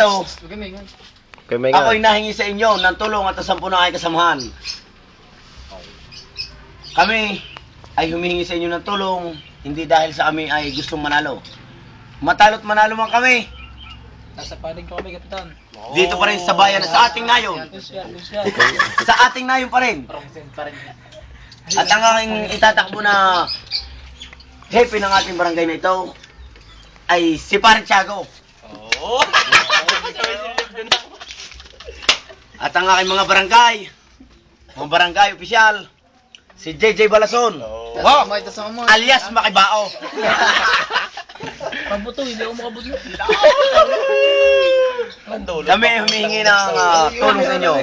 ito, Kay may ako'y nahingi sa inyo ng tulong at 10 na aking kasamahan. Kami ay humihingi sa inyo ng tulong, hindi dahil sa kami ay gustong manalo. Matalo't manalo man kami. Nasa panig ko kami, Kapitan. Dito pa rin sa bayan, sa ating nayon. Sa ating nayon pa rin. At ang aking itatakbo na hepe ng ating barangay na ito ay si Pare Tiago. At ang aking mga barangay opisyal, si JJ Balason. Wow! Alias Makibao. Pabuto, hindi ako makabuto. Kami ay humihingi ng tulong sa inyo.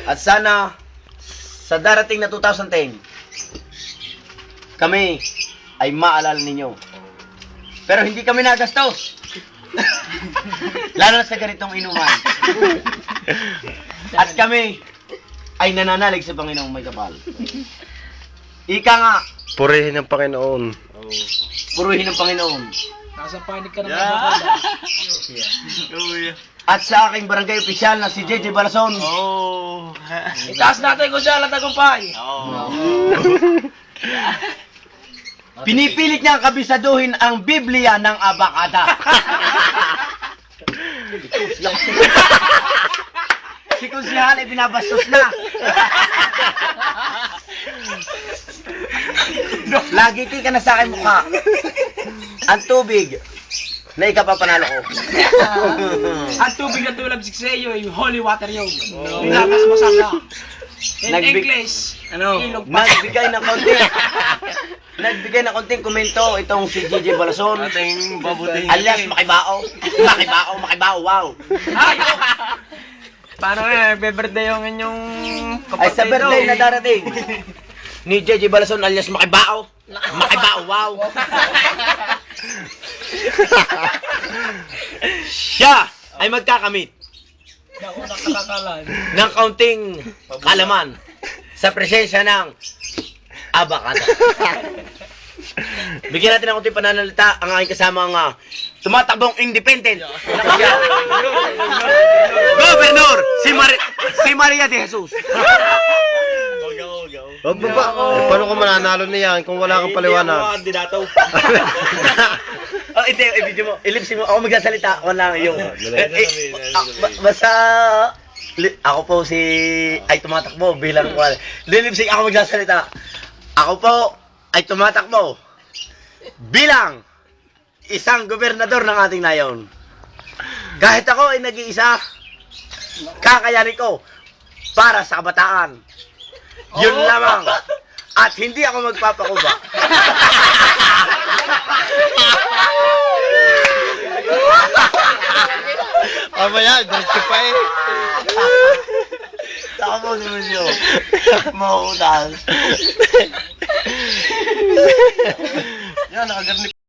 At sana sa darating na 2010, kami ay maalala ninyo. Pero hindi kami nagastos. Lalo na sa ganitong inuman. At kami ay nananalig sa Panginoong may kapal. Ika nga, purihin ng Panginoon. puruhin ng Panginoon. Nasa panig ka naman. Yeah. At sa aking barangay opisyal na si JJ Balason. Itaas natin ko siya, latagumpay. Pinipilit niya kabisaduhin ang Biblia ng Abakada. Si Kunsihan ay binabastos na. Lagi ka na sa akin mukha. Ang tubig na ikapapanalo ko. Ang tubig na tulad sa iyo, yung holy water yun. Nilakas mo sana. In English, ilog pa. Nagbigay ng konting komento itong si JJ Balason. Ating babuting. Alias Makibao. Makibao, wow. Ay! Paano nga, birthday yung inyong Ay sa birthday na darating ni JJ Balason alias Makibao. Makibao, wow. Siya ay magkakamit ng kaunting kalaman sa presensya ng Abakada. Bigyan natin ng konting pananalita ang aking kasamang tumatakbong independent. Gobernador, si Maria de Jesus. Wag mo ba? Paano ko mananalo niyan kung wala kang paliwanag? Kandidato. Oh, ito yung video mo. Ilipsin mo. Ako magsasalita. Ako lang yung... Basta... Ako po si... Ay tumatakbo bilang... Lilipsing ako magsasalita. Ako po ay tumatakbo bilang isang gobernador ng ating nayon. Kahit ako ay nag-iisa, kakayanin ko para sa kabataan. Yun lamang. At hindi ako magpapakuba. Mamaya, diretso pa eh. Saka po si Musyo. Mauutas. Yan, nakagarni